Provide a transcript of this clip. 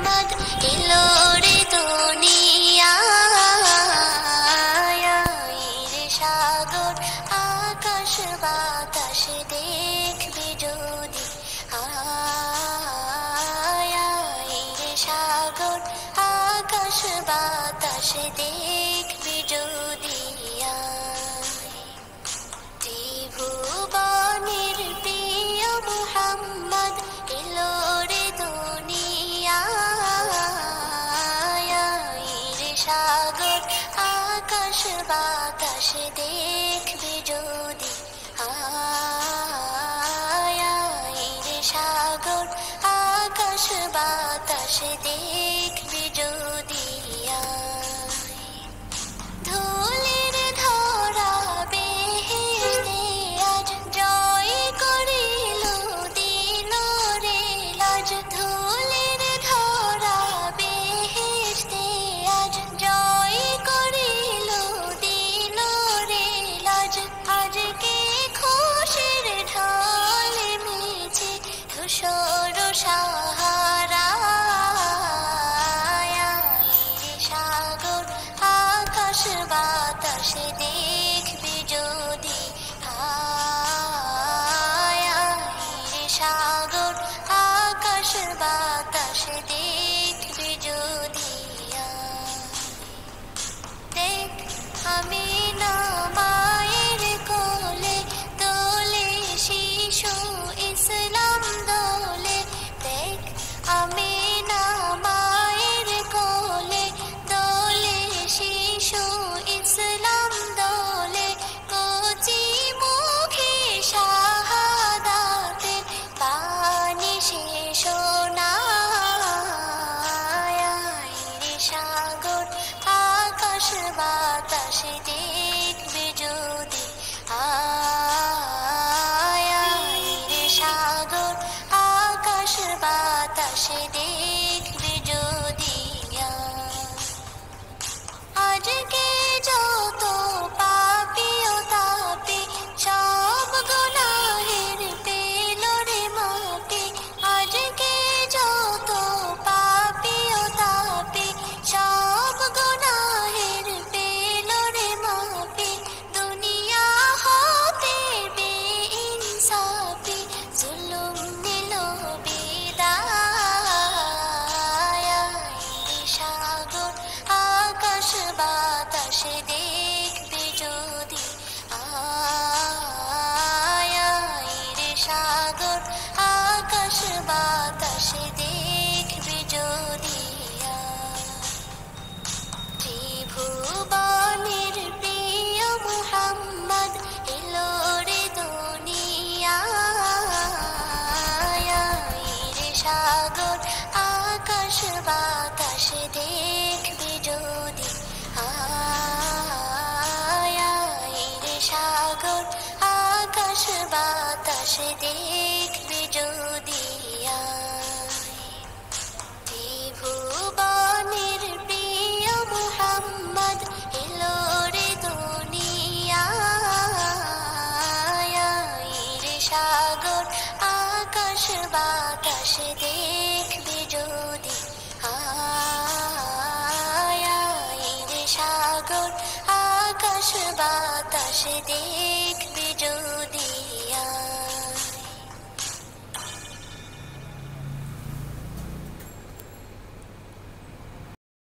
মুহাম্মদ এলো রে দুনিয়ায় রে সাগর আকাশ বাতাস দেখবি যদি রে সাগর আকাশ বাতাস দেখবি যদি ত্রিভুবনের প্রিয় মুহাম্মদ এলো রে দুনিয়ায় রে সাগর আকাশ বাতাস দেখবি যদি রে সাগর আকাশ বাতাস দেখবি যদি ধুলির ধরা বেহেশতে আজ জয় করিল দিল রে লাজ ধুলির ধরা বেহেশতে আজ জয় করিল দিল রে লাজ আজকে খুশির ঢল মিছে ধূসর সাহারা সাগর আকাশ বাতাস দেখবি যদি রে সাগর আকাশ বাতাস দেখবি যদি দেখ আমি না মায়ের কোলে দোলে শিশু ইসলাম দোলে দেখ আমি না মায়ের কোলে দোলে শিশু ইসলাম দোলে কচি মুখে শাহাদাতের বাণী শেষ রে সাগর আকাশ বাতাস দেখবি যদি রে সাগর আকাশ বাতাস দেখবি যদি আজকে যত পাপী ও তাপী সব গুনাহের পেল রে মাপি আজকে যত পাপী ও তাপী সব গুনাহের পেল রে মাপি দুনিয়া হতে বেইনসাফি জুলুম দিল বিদায় রে সাগর আকাশ বাতাস দেখবি যদি রে সাগর আকাশ বাতাস দেখবি যদি ত্রিভুবনের প্রিয় মুহাম্মদ এলো রে দুনিয়ায় রে সাগর আকাশ বাতাস দেখবি যদি রে সাগর আকাশ বাতাস দেখবি যদি ত্রিভুবনের প্রিয় মুহাম্মদ এলো রে দুনিয়ায় রে সাগর আকাশ বাতাস দেখবি যদি রে সাগর আকাশ বাতাস দেখবি